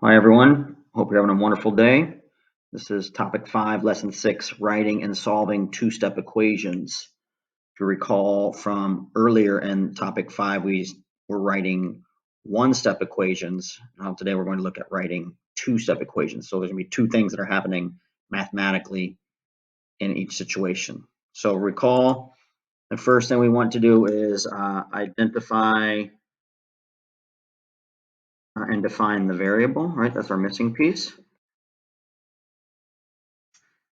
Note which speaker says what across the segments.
Speaker 1: Hi, everyone. Hope you're having a wonderful day. This is topic 5, lesson 6, writing and solving two-step equations. If you recall from earlier in topic 5, we were writing one-step equations. Now today we're going to look at writing two-step equations. So there's going to be two things that are happening mathematically in each situation. So recall the first thing we want to do is identify and define the variable, right? That's our missing piece.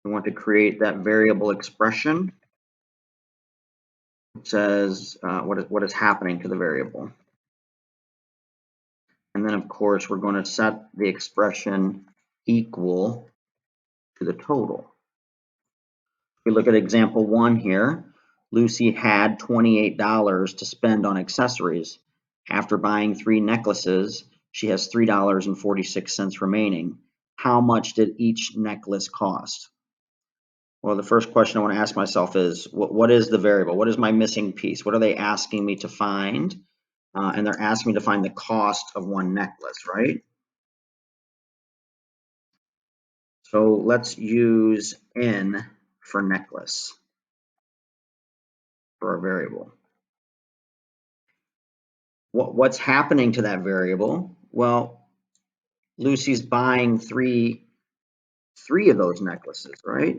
Speaker 1: We want to create that variable expression. It says what is happening to the variable. And then, of course, we're going to set the expression equal to the total. If we look at example 1 here, Lucy had $28 to spend on accessories. After buying 3 necklaces, she has $3.46 remaining. How much did each necklace cost? Well, the first question I want to ask myself is, what is the variable? What is my missing piece? What are they asking me to find? And they're asking me to find the cost of one necklace, right? So let's use N for necklace for our variable. What's happening to that variable? Well, Lucy's buying three of those necklaces, right?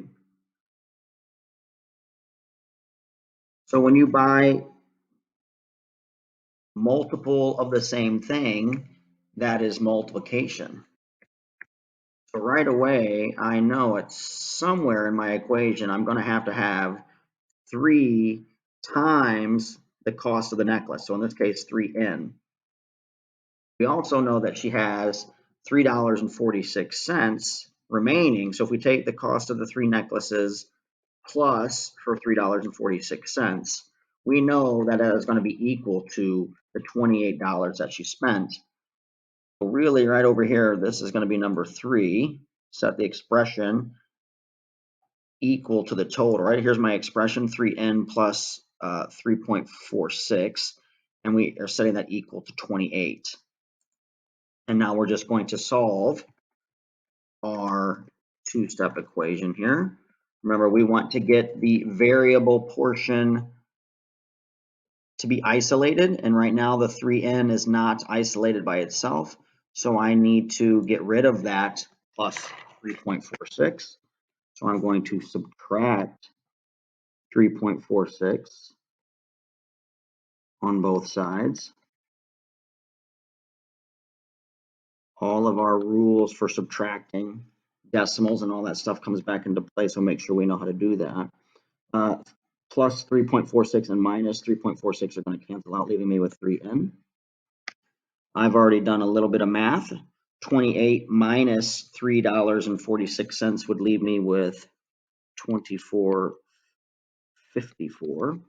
Speaker 1: So when you buy multiple of the same thing, that is multiplication. So right away, I know it's somewhere in my equation, I'm going to have 3 times the cost of the necklace. So in this case, 3N. We also know that she has $3.46 remaining. So if we take the cost of the 3 necklaces plus her $3.46, we know that is going to be equal to the $28 that she spent. So really right over here, this is going to be number 3. Set the expression equal to the total, right? Here's my expression, 3N plus 3.46, and we are setting that equal to 28. And now we're just going to solve our two-step equation here. Remember, we want to get the variable portion to be isolated, and right now the 3N is not isolated by itself, so I need to get rid of that plus 3.46. So I'm going to subtract 3.46 on both sides. All of our rules for subtracting decimals and all that stuff comes back into play, so make sure we know how to do that. Plus 3.46 and minus 3.46 are going to cancel out, leaving me with 3N. I've already done a little bit of math. 28 minus $3.46 would leave me with 24.54.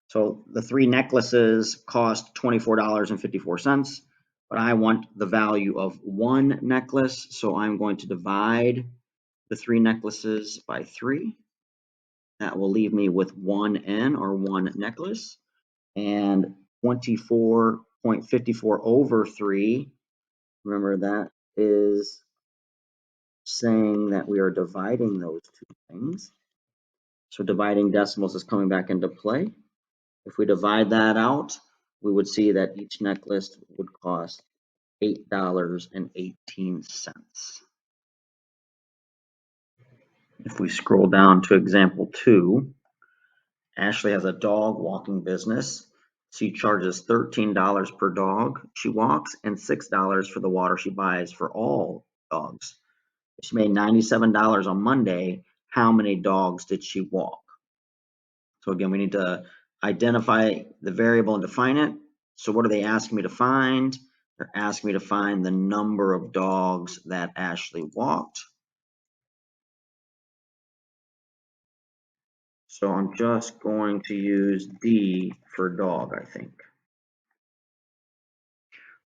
Speaker 1: So the 3 necklaces cost $24.54, but I want the value of 1 necklace, so I'm going to divide the 3 necklaces by 3. That will leave me with 1N, or 1 necklace, and 24.54 over 3. Remember, that is saying that we are dividing those two things. So dividing decimals is coming back into play. If we divide that out, we would see that each necklace would cost $8.18. If we scroll down to example 2, Ashley has a dog walking business. She charges $13 per dog she walks and $6 for the water she buys for all dogs. She made $97 on Monday. How many dogs did she walk? So again, we need to identify the variable and define it. So what are they asking me to find? They're asking me to find the number of dogs that Ashley walked. So I'm just going to use D for dog, I think.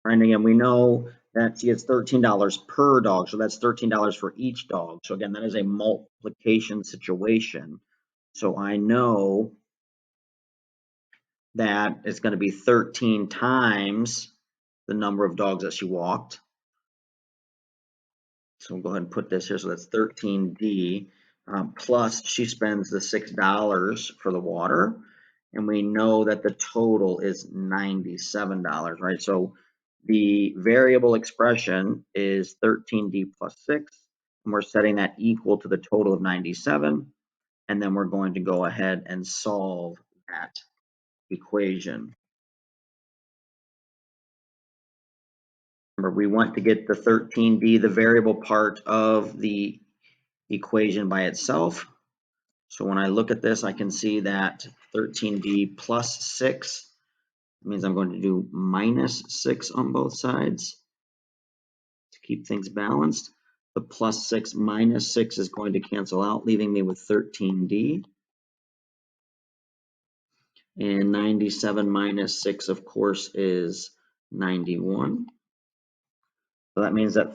Speaker 1: And again, we know that she gets $13 per dog, so that's $13 for each dog. So again, that is a multiplication situation. So I know that it's going to be 13 times the number of dogs that she walked. So we'll go ahead and put this here. So that's 13D. Plus she spends the $6 for the water. And we know that the total is $97, right? So the variable expression is 13D plus 6. And we're setting that equal to the total of 97. And then we're going to go ahead and solve that equation. Remember, we want to get the 13D, the variable part of the equation by itself. So when I look at this, I can see that 13D plus 6 means I'm going to do minus 6 on both sides to keep things balanced. The plus 6 minus 6 is going to cancel out, leaving me with 13D. And 97 minus 6, of course, is 91. So that means that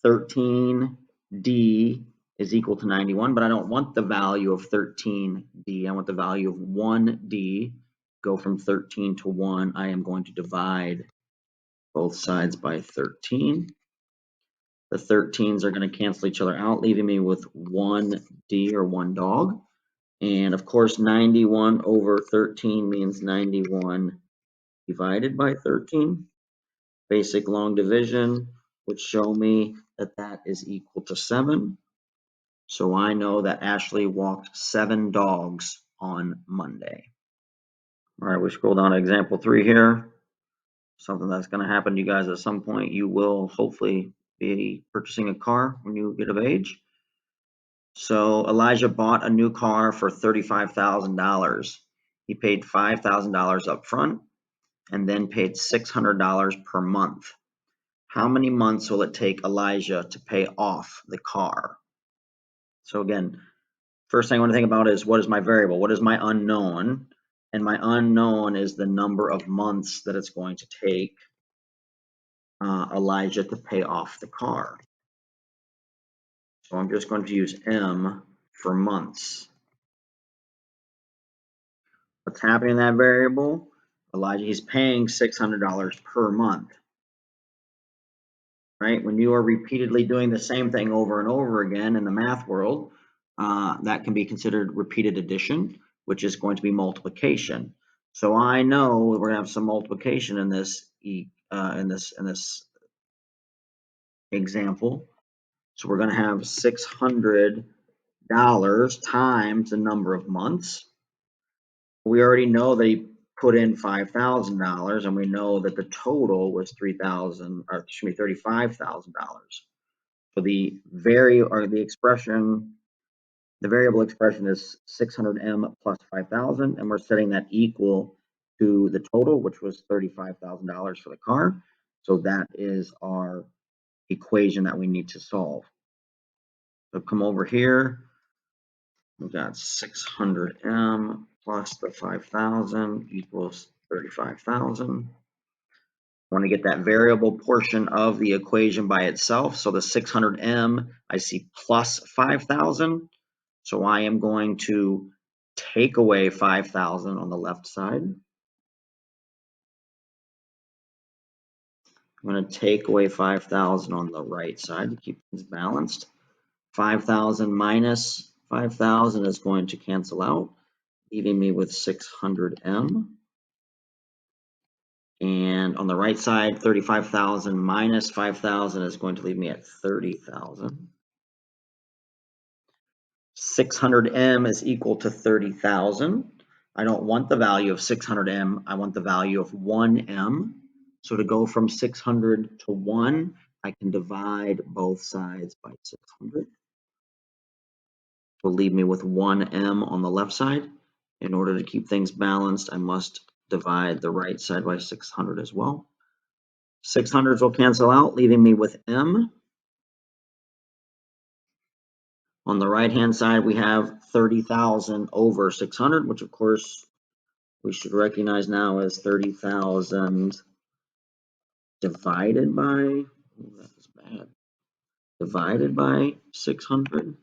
Speaker 1: 13D is equal to 91, but I don't want the value of 13D. I want the value of 1D. Go from 13 to 1. I am going to divide both sides by 13. The 13s are going to cancel each other out, leaving me with 1D or 1 dog. And of course, 91 over 13 means 91 divided by 13. Basic long division would show me that that is equal to 7. So I know that Ashley walked 7 dogs on Monday. All right, we scroll down to example 3 here. Something that's going to happen to you guys at some point. You will hopefully be purchasing a car when you get of age. So Elijah bought a new car for $35,000. He paid $5,000 up front and then paid $600 per month. How many months will it take Elijah to pay off the car? So again, first thing I want to think about is, what is my variable? What is my unknown? And my unknown is the number of months that it's going to take Elijah to pay off the car. So I'm just going to use M for months. What's happening in that variable? Elijah, he's paying $600 per month. Right? When you are repeatedly doing the same thing over and over again in the math world, that can be considered repeated addition, which is going to be multiplication. So I know we're going to have some multiplication in this example. So we're going to have $600 times the number of months. We already know they put in $5,000, and we know that the total was $35,000. So the variable expression is 600M plus 5,000, and we're setting that equal to the total, which was $35,000 for the car. So that is our equation that we need to solve. So come over here. We've got 600M plus the 5,000 equals 35,000. I want to get that variable portion of the equation by itself. So the 600M, I see plus 5,000. So I am going to take away 5,000 on the left side. I'm going to take away 5,000 on the right side to keep things balanced. 5,000 minus 5,000 is going to cancel out, leaving me with 600M. And on the right side, 35,000 minus 5,000 is going to leave me at 30,000. 600M is equal to 30,000. I don't want the value of 600M. I want the value of 1M. So to go from 600 to 1, I can divide both sides by 600. Will leave me with 1M on the left side. In order to keep things balanced, I must divide the right side by 600 as well. 600s will cancel out, leaving me with M. On the right-hand side, we have 30,000 over 600, which of course we should recognize now as 30,000 divided by, that is bad, divided by 600.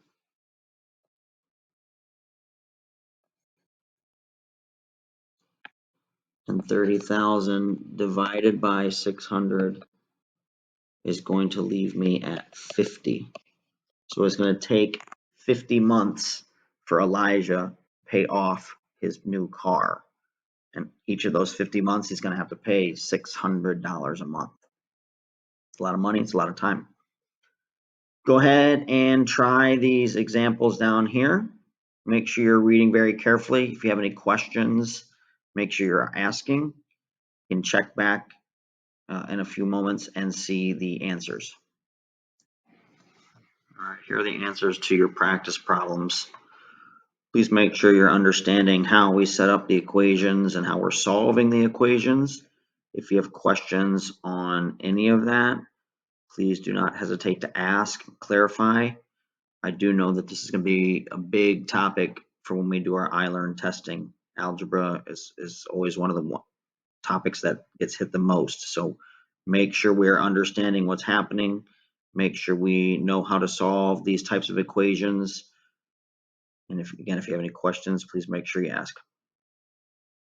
Speaker 1: And 30,000 divided by 600 is going to leave me at 50. So it's going to take 50 months for Elijah to pay off his new car. And each of those 50 months, he's going to have to pay $600 a month. It's a lot of money. It's a lot of time. Go ahead and try these examples down here. Make sure you're reading very carefully. If you have any questions, make sure you're asking. You can check back in a few moments and see the answers. All right, here are the answers to your practice problems. Please make sure you're understanding how we set up the equations and how we're solving the equations. If you have questions on any of that, please do not hesitate to ask, clarify. I do know that this is going to be a big topic for when we do our iLearn testing. Algebra is always one of the topics that gets hit the most. So make sure we're understanding what's happening. Make sure we know how to solve these types of equations. And if you have any questions, please make sure you ask.